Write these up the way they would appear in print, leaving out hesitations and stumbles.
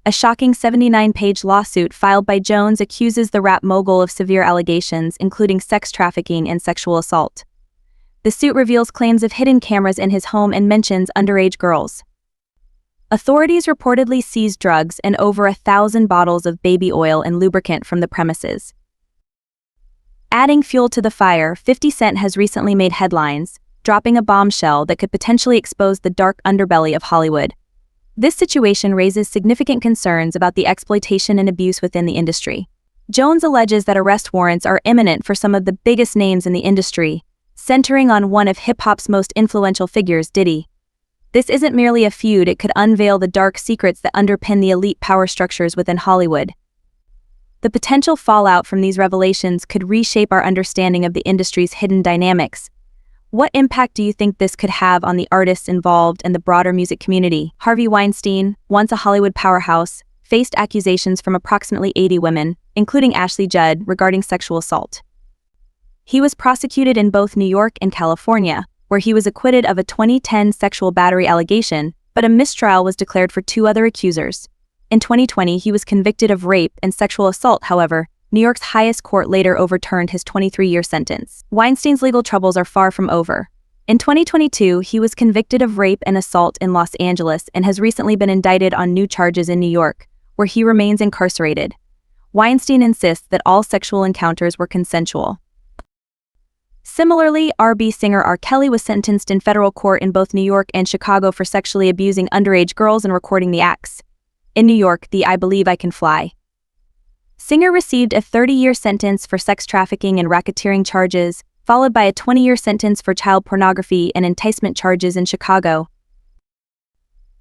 A shocking 79-page lawsuit filed by Jones accuses the rap mogul of severe allegations, including sex trafficking and sexual assault. The suit reveals claims of hidden cameras in his home and mentions underage girls. Authorities reportedly seized drugs and over 1,000 bottles of baby oil and lubricant from the premises. Adding fuel to the fire, 50 Cent has recently made headlines, dropping a bombshell that could potentially expose the dark underbelly of Hollywood. This situation raises significant concerns about the exploitation and abuse within the industry. Jones alleges that arrest warrants are imminent for some of the biggest names in the industry, centering on one of hip-hop's most influential figures, Diddy. This isn't merely a feud, it could unveil the dark secrets that underpin the elite power structures within Hollywood. The potential fallout from these revelations could reshape our understanding of the industry's hidden dynamics. What impact do you think this could have on the artists involved and the broader music community? Harvey Weinstein, once a Hollywood powerhouse, faced accusations from approximately 80 women, including Ashley Judd, regarding sexual assault. He was prosecuted in both New York and California, where he was acquitted of a 2010 sexual battery allegation, but a mistrial was declared for 2 other accusers. In 2020, he was convicted of rape and sexual assault. However, New York's highest court later overturned his 23-year sentence. Weinstein's legal troubles are far from over. In 2022, he was convicted of rape and assault in Los Angeles and has recently been indicted on new charges in New York, where he remains incarcerated. Weinstein insists that all sexual encounters were consensual. Similarly, R&B singer R. Kelly was sentenced in federal court in both New York and Chicago for sexually abusing underage girls and recording the acts. In New York, the I Believe I Can Fly singer received a 30-year sentence for sex trafficking and racketeering charges, followed by a 20-year sentence for child pornography and enticement charges in Chicago.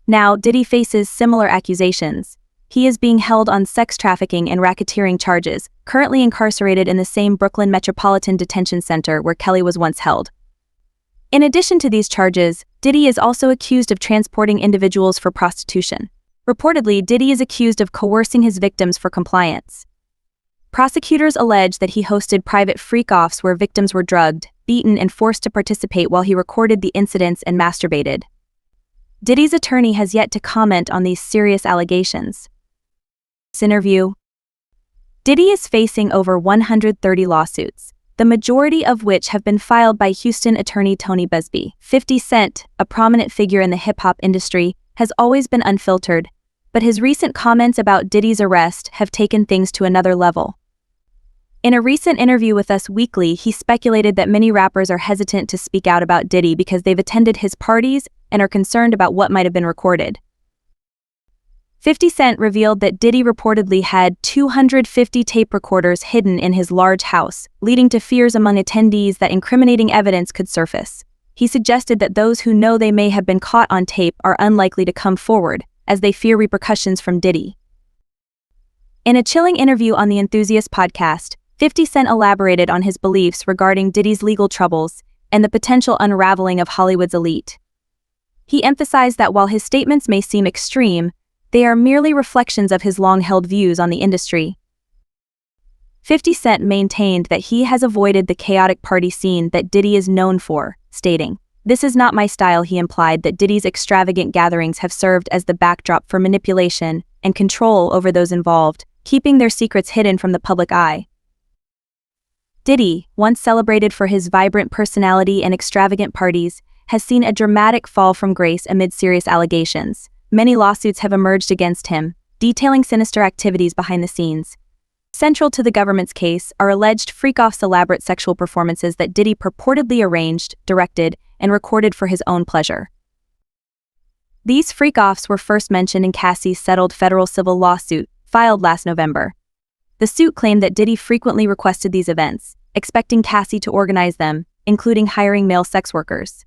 Now, Diddy faces similar accusations. He is being held on sex trafficking and racketeering charges, currently incarcerated in the same Brooklyn Metropolitan Detention Center where Kelly was once held. In addition to these charges, Diddy is also accused of transporting individuals for prostitution. Reportedly, Diddy is accused of coercing his victims for compliance. Prosecutors allege that he hosted private freak-offs where victims were drugged, beaten, and forced to participate while he recorded the incidents and masturbated. Diddy's attorney has yet to comment on these serious allegations. Interview. Diddy is facing over 130 lawsuits, the majority of which have been filed by Houston attorney Tony Busby. 50 Cent, a prominent figure in the hip-hop industry, has always been unfiltered, but his recent comments about Diddy's arrest have taken things to another level. In a recent interview with Us Weekly, he speculated that many rappers are hesitant to speak out about Diddy because they've attended his parties and are concerned about what might have been recorded. 50 Cent revealed that Diddy reportedly had 250 tape recorders hidden in his large house, leading to fears among attendees that incriminating evidence could surface. He suggested that those who know they may have been caught on tape are unlikely to come forward, as they fear repercussions from Diddy. In a chilling interview on the Enthusiast podcast, 50 Cent elaborated on his beliefs regarding Diddy's legal troubles and the potential unraveling of Hollywood's elite. He emphasized that while his statements may seem extreme, they are merely reflections of his long-held views on the industry. 50 Cent maintained that he has avoided the chaotic party scene that Diddy is known for, stating, "This is not my style." He implied that Diddy's extravagant gatherings have served as the backdrop for manipulation and control over those involved, keeping their secrets hidden from the public eye. Diddy, once celebrated for his vibrant personality and extravagant parties, has seen a dramatic fall from grace amid serious allegations. Many lawsuits have emerged against him, detailing sinister activities behind the scenes. Central to the government's case are alleged freak-offs, elaborate sexual performances that Diddy purportedly arranged, directed, and recorded for his own pleasure. These freak-offs were first mentioned in Cassie's settled federal civil lawsuit, filed last November. The suit claimed that Diddy frequently requested these events, expecting Cassie to organize them, including hiring male sex workers.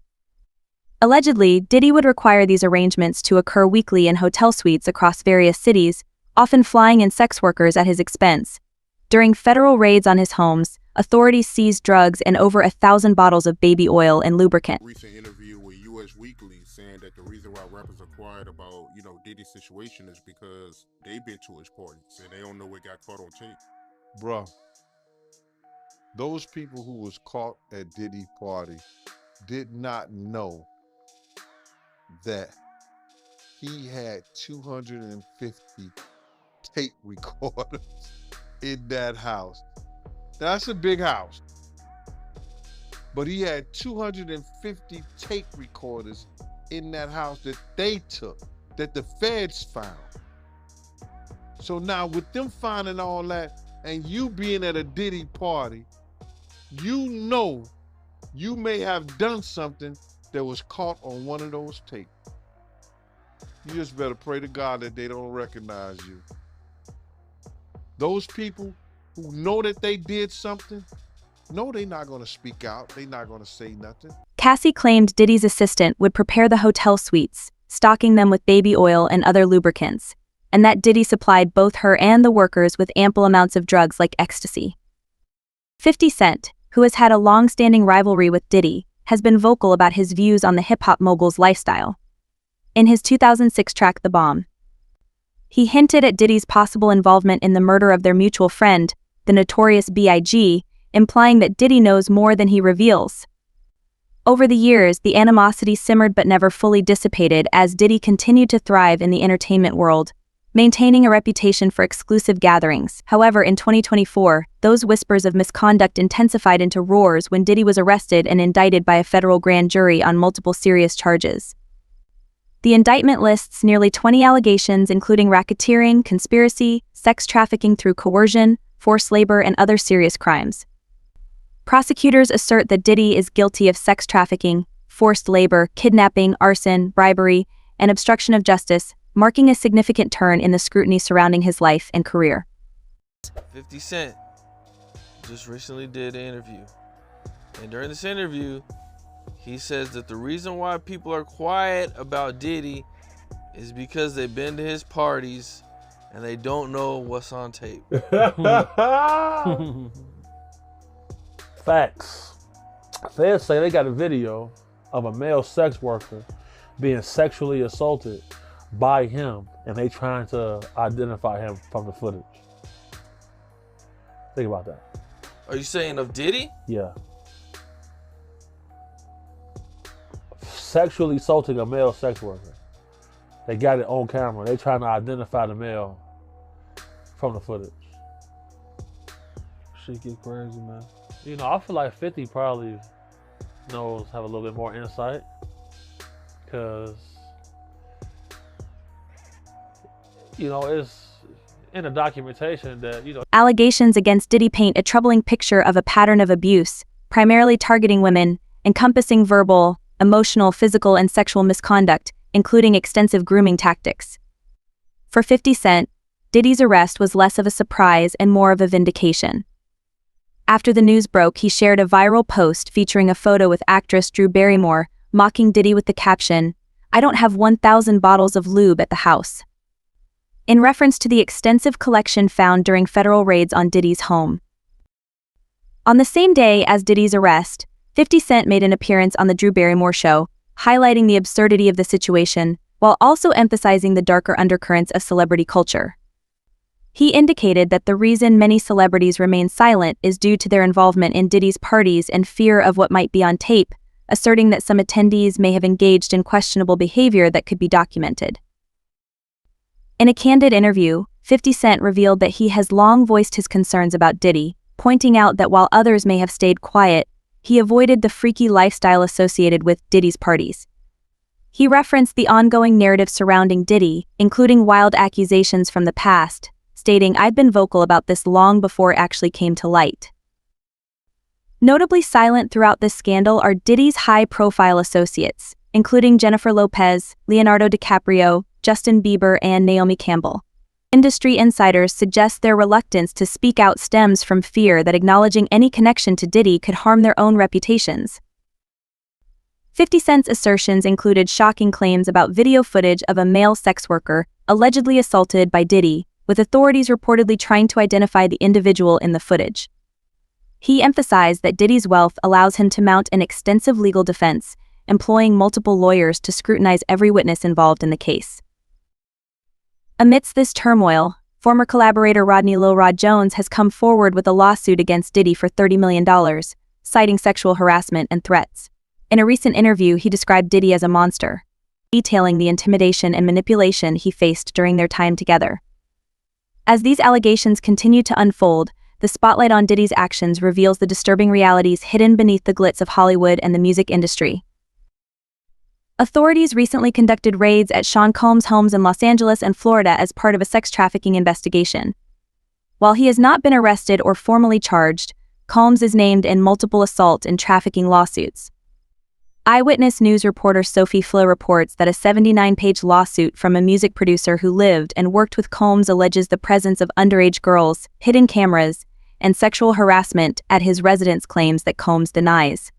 Allegedly, Diddy would require these arrangements to occur weekly in hotel suites across various cities, often flying in sex workers at his expense. During federal raids on his homes, authorities seized drugs and over 1,000 bottles of baby oil and lubricant. Recent interview with Us Weekly saying that the reason why rappers are quiet about, Diddy's situation is because they've been to his parties and they don't know what got caught on tape. Bruh, those people who was caught at Diddy's party did not know that he had 250 tape recorders in that house. That's a big house. But he had 250 tape recorders in that house that they took, that the feds found. So now with them finding all that and you being at a Diddy party, you know you may have done something that was caught on one of those tapes. You just better pray to God that they don't recognize you. Those people who know that they did something, no, they're not going to speak out. They're not going to say nothing. Cassie claimed Diddy's assistant would prepare the hotel suites, stocking them with baby oil and other lubricants, and that Diddy supplied both her and the workers with ample amounts of drugs like ecstasy. 50 Cent, who has had a long-standing rivalry with Diddy, has been vocal about his views on the hip-hop mogul's lifestyle. In his 2006 track The Bomb, he hinted at Diddy's possible involvement in the murder of their mutual friend, the notorious B.I.G., implying that Diddy knows more than he reveals. Over the years, the animosity simmered but never fully dissipated as Diddy continued to thrive in the entertainment world, maintaining a reputation for exclusive gatherings. However, in 2024, those whispers of misconduct intensified into roars when Diddy was arrested and indicted by a federal grand jury on multiple serious charges. The indictment lists nearly 20 allegations including racketeering, conspiracy, sex trafficking through coercion, forced labor, and other serious crimes. Prosecutors assert that Diddy is guilty of sex trafficking, forced labor, kidnapping, arson, bribery, and obstruction of justice, marking a significant turn in the scrutiny surrounding his life and career. 50 Cent just recently did an interview. And during this interview, he says that the reason why people are quiet about Diddy is because they've been to his parties and they don't know what's on tape. Facts. Feds say they got a video of a male sex worker being sexually assaulted by him, and they trying to identify him from the footage. Think about that. Are you saying of Diddy? Yeah. Sexually assaulting a male sex worker. They got it on camera. They trying to identify the male from the footage. Shit get crazy, man. You know, I feel like 50 probably knows, have a little bit more insight. Because, you know, it's in the documentation that, you know. Allegations against Diddy paint a troubling picture of a pattern of abuse, primarily targeting women, encompassing verbal, emotional, physical, and sexual misconduct, including extensive grooming tactics. For 50 Cent, Diddy's arrest was less of a surprise and more of a vindication. After the news broke, he shared a viral post featuring a photo with actress Drew Barrymore, mocking Diddy with the caption, "I don't have 1,000 bottles of lube at the house," in reference to the extensive collection found during federal raids on Diddy's home. On the same day as Diddy's arrest, 50 Cent made an appearance on The Drew Barrymore Show, highlighting the absurdity of the situation, while also emphasizing the darker undercurrents of celebrity culture. He indicated that the reason many celebrities remain silent is due to their involvement in Diddy's parties and fear of what might be on tape, asserting that some attendees may have engaged in questionable behavior that could be documented. In a candid interview, 50 Cent revealed that he has long voiced his concerns about Diddy, pointing out that while others may have stayed quiet, he avoided the freaky lifestyle associated with Diddy's parties. He referenced the ongoing narrative surrounding Diddy, including wild accusations from the past, stating, "I'd been vocal about this long before it actually came to light." Notably silent throughout this scandal are Diddy's high-profile associates, including Jennifer Lopez, Leonardo DiCaprio, Justin Bieber, and Naomi Campbell. Industry insiders suggest their reluctance to speak out stems from fear that acknowledging any connection to Diddy could harm their own reputations. 50 Cent's assertions included shocking claims about video footage of a male sex worker allegedly assaulted by Diddy, with authorities reportedly trying to identify the individual in the footage. He emphasized that Diddy's wealth allows him to mount an extensive legal defense, employing multiple lawyers to scrutinize every witness involved in the case. Amidst this turmoil, former collaborator Rodney Lil Rod Jones has come forward with a lawsuit against Diddy for $30 million, citing sexual harassment and threats. In a recent interview, he described Diddy as a monster, detailing the intimidation and manipulation he faced during their time together. As these allegations continue to unfold, the spotlight on Diddy's actions reveals the disturbing realities hidden beneath the glitz of Hollywood and the music industry. Authorities recently conducted raids at Sean Combs' homes in Los Angeles and Florida as part of a sex trafficking investigation. While he has not been arrested or formally charged, Combs is named in multiple assault and trafficking lawsuits. Eyewitness News reporter Sophie Flo reports that a 79-page lawsuit from a music producer who lived and worked with Combs alleges the presence of underage girls, hidden cameras, and sexual harassment at his residence, claims that Combs denies.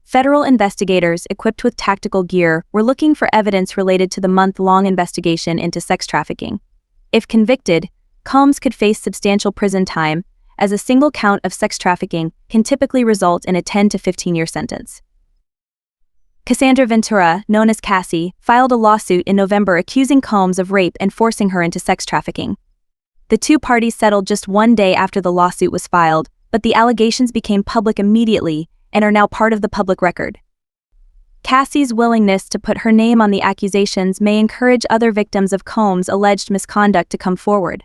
Federal investigators equipped with tactical gear were looking for evidence related to the month-long investigation into sex trafficking. If convicted, Combs could face substantial prison time, as a single count of sex trafficking can typically result in a 10 to 15-year sentence. Cassandra Ventura, known as Cassie, filed a lawsuit in November accusing Combs of rape and forcing her into sex trafficking. The two parties settled just one day after the lawsuit was filed, but the allegations became public immediately and are now part of the public record. Cassie's willingness to put her name on the accusations may encourage other victims of Combs' alleged misconduct to come forward.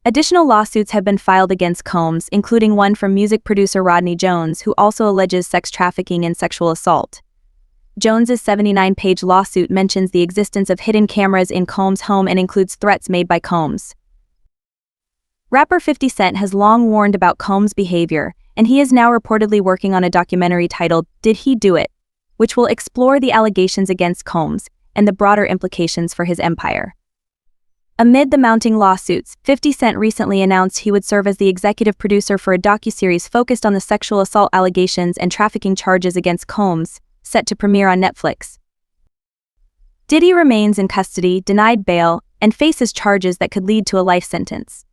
Additional lawsuits have been filed against Combs, including one from music producer Rodney Jones, who also alleges sex trafficking and sexual assault. Jones's 79-page lawsuit mentions the existence of hidden cameras in Combs' home and includes threats made by Combs. Rapper 50 Cent has long warned about Combs' behavior, and he is now reportedly working on a documentary titled "Did He Do It?", which will explore the allegations against Combs and the broader implications for his empire. Amid the mounting lawsuits, 50 Cent recently announced he would serve as the executive producer for a docuseries focused on the sexual assault allegations and trafficking charges against Combs, set to premiere on Netflix. Diddy remains in custody, denied bail, and faces charges that could lead to a life sentence.